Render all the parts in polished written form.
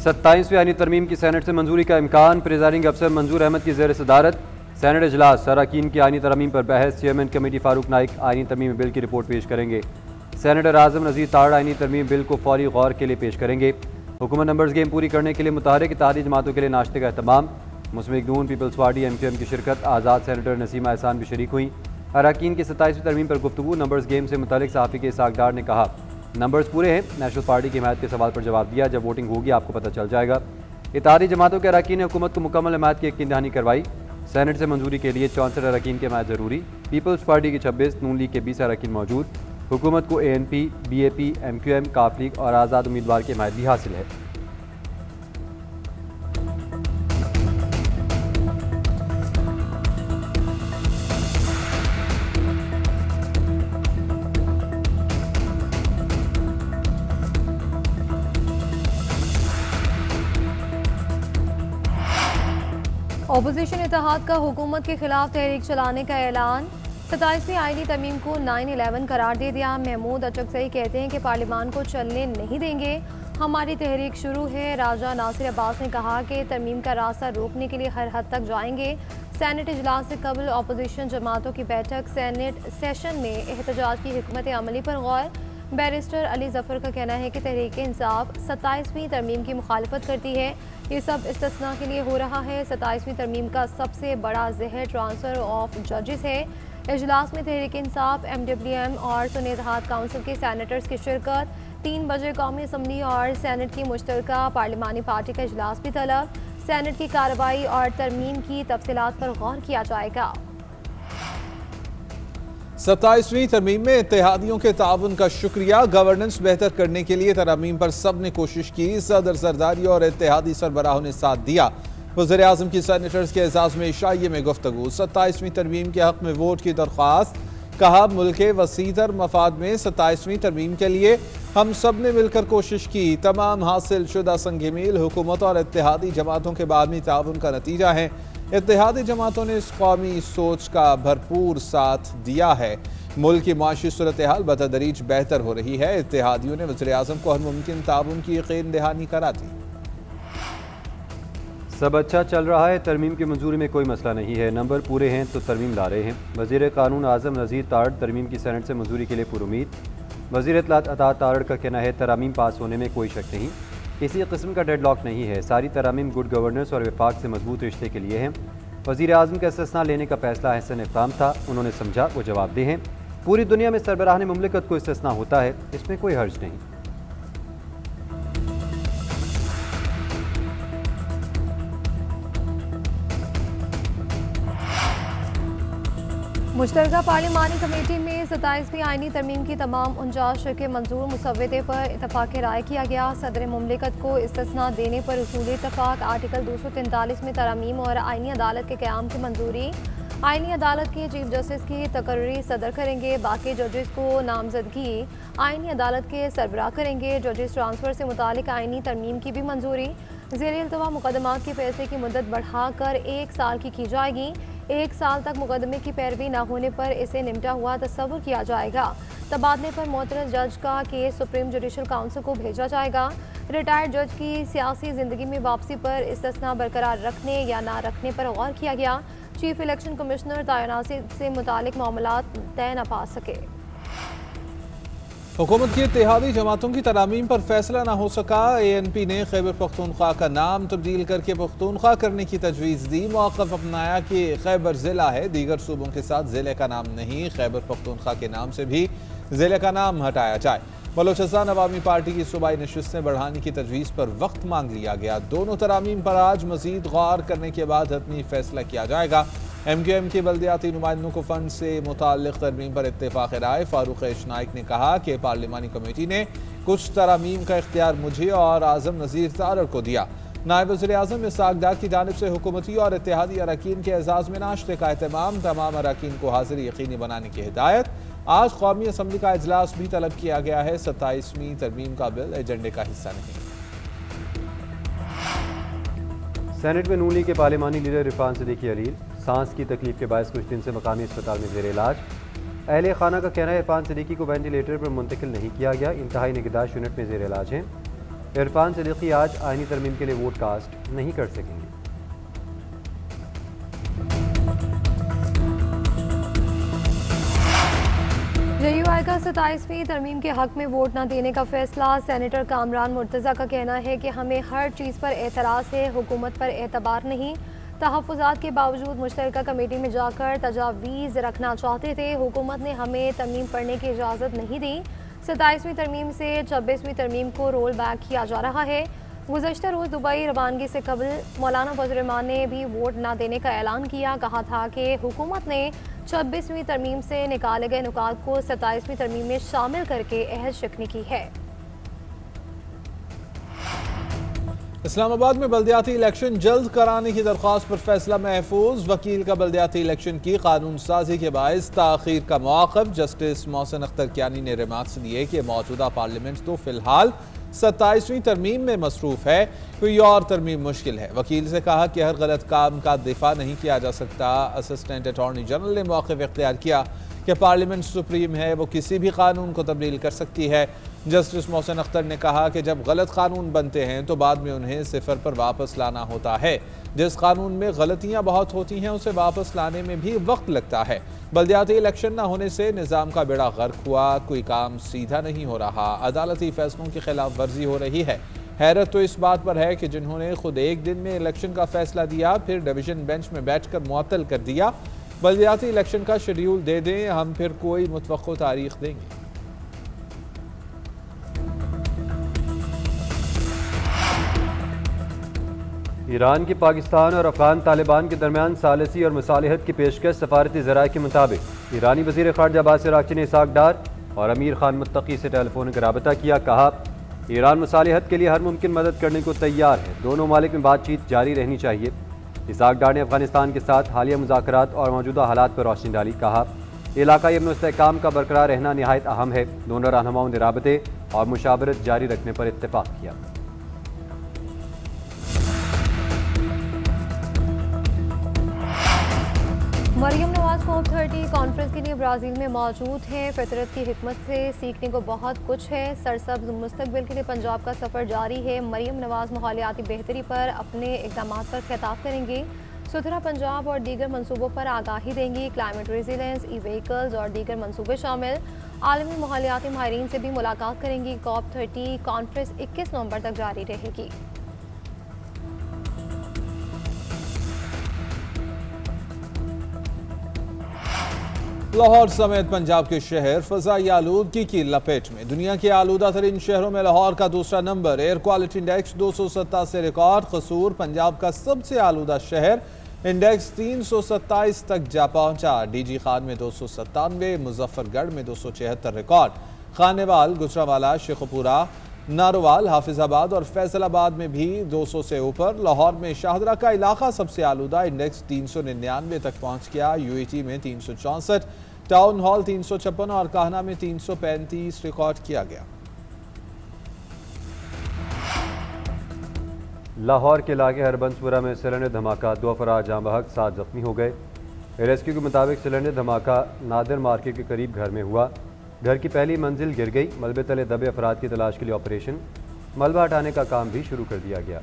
27वीं आईनी तरमीम की सैनेट से मंजूरी का इम्कान। प्रिजाइडिंग अफसर मंजूर अहमद की ज़ेर सदारत सैनेट इजलास। अरकान की आईनी तरमीम पर बहस। चेयरमैन कमेटी फारूक नाइक आईनी तरमीम बिल की रिपोर्ट पेश करेंगे। सेनेटर आजम नज़ीर ताड़ आईनी तरमीम बिल को फौरी गौर के लिए पेश करेंगे। हुकूमत नंबर्स गेम पूरी करने के लिए मुतहरिक इत्तेहादी जमातों के लिए नाश्ते का एहतमाम। मुस्लिम लीग नून, पीपल्स पार्टी, MQM की शिरकत। आज़ाद सेनेटर नसीमा एहसान भी शरीक हुई। अरकान की 27वीं तरमीम पर गुफ्तगू। नंबर्स गेम से मुतल्लिक सहाफ़ी के इसाक डार ने कहा, नंबर्स पूरे हैं। नेशनल पार्टी की हिमायत के सवाल पर जवाब दिया, जब वोटिंग होगी आपको पता चल जाएगा। इत्तेहादी जमातों के अरकान ने हुकूमत को मुकम्मल हिमायत की यकीन दहानी करवाई। सेनेट से मंजूरी के लिए 64 अरकान की हिमायत ज़रूरी। पीपल्स पार्टी की 26, नून लीग के 20 अरकान मौजूद। हुकूमत को ANP, BAP, MQM, काफ लीग और आज़ाद उम्मीदवार की हिमायत भी हासिल है। अपोजिशन इत्तेहाद का हुकूमत के खिलाफ तहरीक चलाने का ऐलान। 27वीं आईनी तरमीम को 9/11 करार दे दिया। महमूद अचकज़ई कहते हैं कि पार्लियामान को चलने नहीं देंगे, हमारी तहरीक शुरू है। राजा नासिर अब्बास ने कहा कि तरमीम का रास्ता रोकने के लिए हर हद तक जाएंगे। सेनेट इजलास से कबल अपोजिशन जमातों की बैठक। सेनेट सेशन में एहतजाज की हिकमत अमली पर गौर। बैरिस्टर अली जफर का कहना है कि तहरीक इंसाफ 27वीं तरमीम की मुखालफत करती है। ये सब इस्तिस्ना के लिए हो रहा है। 27वीं तरमीम का सबसे बड़ा जहर ट्रांसफ़र ऑफ जजेस है। इजलास में तहरीक इंसाफ, MWM और सुन्नी इत्तेहाद काउंसिल के सैनेटर्स की शिरकत। 3 बजे कौमी असम्बली और सैनेट की मुश्तरका पार्लिमानी पार्टी का इजलास भी तलब। सैनेट की कार्रवाई और तरमीम की तफसीलात पर गौर किया जाएगा। 27वीं तरमीम में इत्तेहादियों के ताउन का शुक्रिया। गवर्नेंस बेहतर करने के लिए तरमीम पर सब ने कोशिश की। सदर जरदारी और इत्तेहादी सरबराहों ने साथ दिया। वज़ीर आज़म की सैनेटर्स के एजाज़ में इशाइये में गुफ्तगू। 27वीं तरमीम के हक़ में वोट की दरख्वास्त। कहा, मुल्क के वसीतर मफाद में 27वीं तरमीम के लिए हम सब ने मिलकर कोशिश की। तमाम हासिल शुदा संग मील हुकूमत और इत्तेहादी जमातों के बाहमी ताउन का नतीजा है। इत्तेहादी जमातों ने इस कौमी सोच का भरपूर साथ दिया है। मुल्क की माशी सूरत हाल बतदरीज बेहतर हो रही है। इत्तेहादियों ने वज़ीर आज़म को हर मुमकिन ताउन की यकीन दहानी करा दी। सब अच्छा चल रहा है, तरमीम की मंजूरी में कोई मसला नहीं है। नंबर पूरे हैं तो तरमीम ला रहे हैं। वज़ीर कानून आज़म नज़ीर ताड़ तरमीम की सेनेट से मंजूरी के लिए पुरुमीद। वज़ीर इत्तलात अता ताड़ का कहना है, तरामीम पास होने में कोई शक नहीं, किसी किस्म का डेडलॉक नहीं है। सारी तरामीम गुड गवर्नेंस और वफाक से मजबूत रिश्ते के लिए हैं। वज़ीर आज़म का इस्तिस्ना लेने का फैसला अहसन इक़दाम था, उन्होंने समझा वो जवाबदेह हैं। पूरी दुनिया में सरबराहान मुमलिकत को इस्तिस्ना होता है, इसमें कोई हर्ज नहीं। मुश्तरका पार्लिमानी कमेटी में 27वीं आईनी तरमीम की तमाम 49 शिरके मंजूर। मुसव्वदे पर इतफाक़ राय किया गया। सदर मुमलिकत को इस्तिस्ना देने पर उसूली इतफाक़। आर्टिकल 243 में तरामीम और आईनी अदालत के क़याम की मंजूरी। आईनी अदालत के चीफ जस्टिस की तकर्री सदर करेंगे। बाकी जजेस को नामजदगी आईनी अदालत के सरबराह करेंगे। जजेस ट्रांसफ़र से मुतालिक आईनी तरमीम की भी मंजूरी। ज़ेर इल्तवा मुकदमात के फैसले की मुद्दत बढ़ाकर 1 साल की जाएगी। 1 साल तक मुकदमे की पैरवी न होने पर इसे निमटा हुआ तस्वुर किया जाएगा। तबादले पर मोतरज़ जज का केस सुप्रीम जुडिशल काउंसिल को भेजा जाएगा। रिटायर्ड जज की सियासी ज़िंदगी में वापसी पर इस्तिस्ना बरकरार रखने या ना रखने पर गौर किया गया। चीफ इलेक्शन कमिश्नर तयनाती से मुतालिक मामलात तय न पा सके। हुकूमत की इत्तेहादी जमातों की तरामीम पर फैसला न हो सका। ANP ने खैबर पख्तूनख्वा का नाम तब्दील करके पख्तूनख्वा करने की तजवीज़ दी। मौक़िफ़ अपनाया कि खैबर ज़िला है, दीगर सूबों के साथ ज़िले का नाम नहीं। खैबर पख्तूनख्वा के नाम से भी ज़िले का नाम हटाया जाए। बलोचिस्तान अवामी पार्टी की सूबाई नशिस्तें बढ़ाने की तजवीज़ पर वक्त मांग लिया गया। दोनों तरामीम पर आज मज़ीद गौर करने के बाद हतमी फैसला किया जाएगा। MQM के बल्दियाती नुमाइंदों को फ़ंड से मुताल्लिक़ तरमीम पर इत्तेफ़ाक़ राय। फारूक नाइक ने कहा कि पार्लिमानी कमेटी ने कुछ तरामीम का इख्तियार मुझे और आज़म नज़ीर तारड़ को दिया। नायब वज़ीर आज़म इसाक डार की जानिब से हुकूमती और इत्तेहादी अरकान के एजाज़ में नाश्ते का एहतमाम। तमाम अरकान को हाज़िर यकीनी बनाने की हिदायत। आज कौमी असम्बली का इजलास भी तलब किया गया है। 27वीं तरमीम का बिल एजेंडे का हिस्सा नहीं। सेनेट में नून लीग के पार्लिमानी लीडर इरफान सिद्दीकी अलील। सांस की तकलीफ के बायस कुछ दिन से मकामी अस्पताल में ज़ेर इलाज। अहले खाना का कहना है इरफान सिद्दीकी को वेंटिलेटर पर मुंतकिल नहीं किया गया, इंतहाई निगहदाश्त यूनिट में ज़ेर इलाज हैं। इरफान सिद्दीकी आज आईनी तरमीम के लिए वोट कास्ट नहीं कर सकेंगे। JUI का 27वीं तरमीम के हक में वोट न देने का फैसला। सेनेटर कामरान मुर्तज़ा का कहना है कि हमें हर चीज़ पर एतराज़ है, हुकूमत पर एतबार नहीं। तहफ़्फ़ुज़ात के बावजूद मुश्तरका कमेटी में जाकर तजावीज़ रखना चाहते थे। हुकूमत ने हमें तरमीम पढ़ने की इजाज़त नहीं दी। 27वीं तरमीम से 26वीं तरमीम को रोल बैक किया जा रहा है। गुज़श्ता रोज़ दुबई रवानगी से कबल मौलाना फजल रहमान ने भी वोट न देने का ऐलान किया। कहा था कि हुकूमत ने 26वीं तरमीम से निकाले गए नुकात को 27वीं तरमीम में शामिल करके अहद शिकनी की है। इस्लामाबाद में बल्दियाती इलेक्शन जल्द कराने की दरख्वास्त पर फैसला महफूज। वकील का बल्दियाती इलेक्शन की कानून साजी के बायस ताखीर का मौक़िफ़। जस्टिस मोहसिन अख्तर कियानी ने रिमार्क्स दिए कि मौजूदा पार्लियामेंट तो फिलहाल 27वीं तरमीम में मसरूफ़ है, कोई और तरमीम मुश्किल है। वकील से कहा कि हर गलत काम का दिफा नहीं किया जा सकता। असिस्टेंट अटॉर्नी जनरल ने मौक़िफ़ इख्तियार किया कि पार्लियामेंट सुप्रीम है, वो किसी भी कानून को तब्दील कर सकती है। जस्टिस मोहसिन अख्तर ने कहा कि जब गलत कानून बनते हैं तो बाद में उन्हें सिफर पर वापस लाना होता है। जिस कानून में गलतियां बहुत होती हैं उसे वापस लाने में भी वक्त लगता है। बल्दियाती इलेक्शन न होने से निज़ाम का बेड़ा गर्क हुआ, कोई काम सीधा नहीं हो रहा, अदालती फैसलों की खिलाफ वर्जी हो रही है। हैरत तो इस बात पर है कि जिन्होंने खुद एक दिन में इलेक्शन का फैसला दिया फिर डिवीजन बेंच में बैठकर मुअत्तल कर दिया। बल्दियाती इलेक्शन का शेड्यूल दे दें, हम फिर कोई मुतवक्को तारीख देंगे। ईरान की पाकिस्तान और अफगान तालिबान के दरमियान सालसी और मुसालिहत की पेशकश। सफारती ज़राए के मुताबिक ईरानी वज़ीर ख़ारजा अब्बास अराग़ची ने इसाक डार और अमीर खान मुत्तकी से टेलीफोनिक रबता किया। कहा ईरान मुसालिहत के लिए हर मुमकिन मदद करने को तैयार है, दोनों मालिक में बातचीत जारी रहनी चाहिए। इसाक डार ने अफगानिस्तान के साथ हालिया मुज़ाकरात और मौजूदा हालात पर रोशनी डाली। कहा इलाकाई अमन व इस्तेहकाम का बरकरार रहना नहायत अहम है। दोनों रहनुमाओं ने राबते और मुशावरत जारी रखने पर इत्तेफाक किया। मरियम नवाज COP30 कॉन्फ्रेंस के लिए ब्राज़ील में मौजूद हैं। फितरत की हिकमत से सीखने को बहुत कुछ है। सरसब्ज मुस्तकबिल के लिए पंजाब का सफ़र जारी है। मरियम नवाज माहौलियाती बेहतरी पर अपने इक़दामात पर खिताब करेंगी। सुथरा पंजाब और दीगर मनसूबों पर आगाही देंगी। क्लाइमेट रेजिलेंस, ई-व्हीकल्स और दीगर मनसूबे शामिल। आलमी माहौलियाती माहिरीन से भी मुलाकात करेंगी। COP30 कॉन्फ्रेंस 21 नवंबर तक जारी रहेगी। लाहौर समेत पंजाब के शहर फ़ज़ाई आलूदगी की लपेट में। दुनिया के आलूदा तरीन शहरों में लाहौर का दूसरा number. Air quality index 287 record. कसूर पंजाब का सबसे आलूदा शहर, इंडेक्स 327 तक जा पहुंचा। DG खान में 297, मुजफ्फरगढ़ में 276 रिकॉर्ड। खानेवाल, गुजरावाला, शेखुपुरा, नारोवाल, हाफिजाबाद और फैसलाबाद में भी 200 से ऊपर। लाहौर में शाहदरा का इलाका सबसे आलूदा, इंडेक्स 399 तक पहुंच गया। UAT में 364, टाउन हॉल 356 और काहना में 335 रिकॉर्ड किया गया। लाहौर के इलाके हरबंसपुरा में सिलेंडर धमाका, 2 अफराद जाँ बहक, 7 जख्मी हो गए। रेस्क्यू के मुताबिक सिलेंडर धमाका नादिर मार्केट के करीब घर में हुआ। घर की पहली मंजिल गिर गई। मलबे तले दबे अफराद की तलाश के लिए ऑपरेशन, मलबा हटाने का काम भी शुरू कर दिया गया।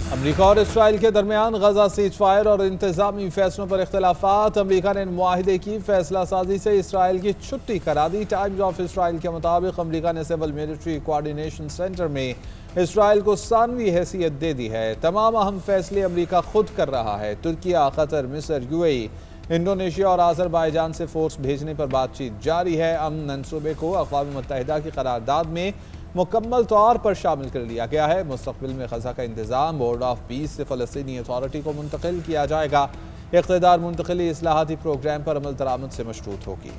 अमेरिका और इसराइल के दरमियान गजा सीज फायर और इंतजामी फैसलों पर इख्तलाफात। अमेरिका ने मुआहिदे की फैसला साजी से इसराइल की छुट्टी करा दी। टाइम्स ऑफ इसराइल के मुताबिक अमेरिका ने सिविल मिलिट्री कोऑर्डिनेशन सेंटर में इसराइल को 3वीं हैसियत दे दी है। तमाम अहम फैसले अमेरिका खुद कर रहा है। तुर्किया, कतर, मिस्र, UAE, इंडोनेशिया और आज़रबाईजान से फोर्स भेजने पर बातचीत जारी है। अमन मंसूबे को अक़वाम मुत्तहिदा की करारदाद में मुकम्मल तौर पर शामिल कर लिया गया है। मुस्तक़बिल में ग़ज़ा का इंतज़ाम बोर्ड ऑफ पीस से फ़लस्तीनी अथॉरिटी को मुंतकिल किया जाएगा। इक़्तिदार मुंतकिली इस्लाहाती प्रोग्राम पर अमल दरामद से मशरूत होगी।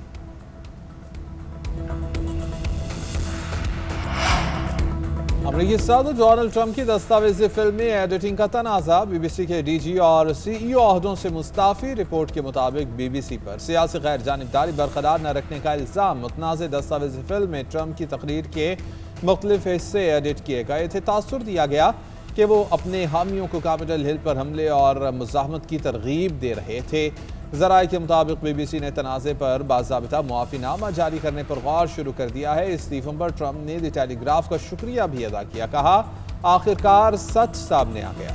अमेरिकी सदर डोनाल्ड ट्रंप की दस्तावेजी फिल्मी एडिटिंग का तनाज़ा। BBC के DG और CEO ओहदों से मुस्ताफ़ी। रिपोर्ट के मुताबिक BBC पर सियासी गैर जानिबदारी बरकरार न रखने का इल्ज़ाम। मुतनाज़ दस्तावेजी फिल्म में ट्रंप की तकरीर के मुख्तलिफ हिस्से एडिट किए गए थे। तासुर दिया गया कि वो अपने हामियों को कैपिटल हिल पर हमले और मुज़ाहमत की तरगीब दे रहे थे। जराये के मुताबिक BBC ने तनाज़े पर बाज़ाबिता मुआफ़ीनामा जारी करने पर गौर शुरू कर दिया है। इस्तीफों पर ट्रंप ने द टेलीग्राफ का शुक्रिया भी अदा किया। कहा, आखिरकार सच सामने आ गया।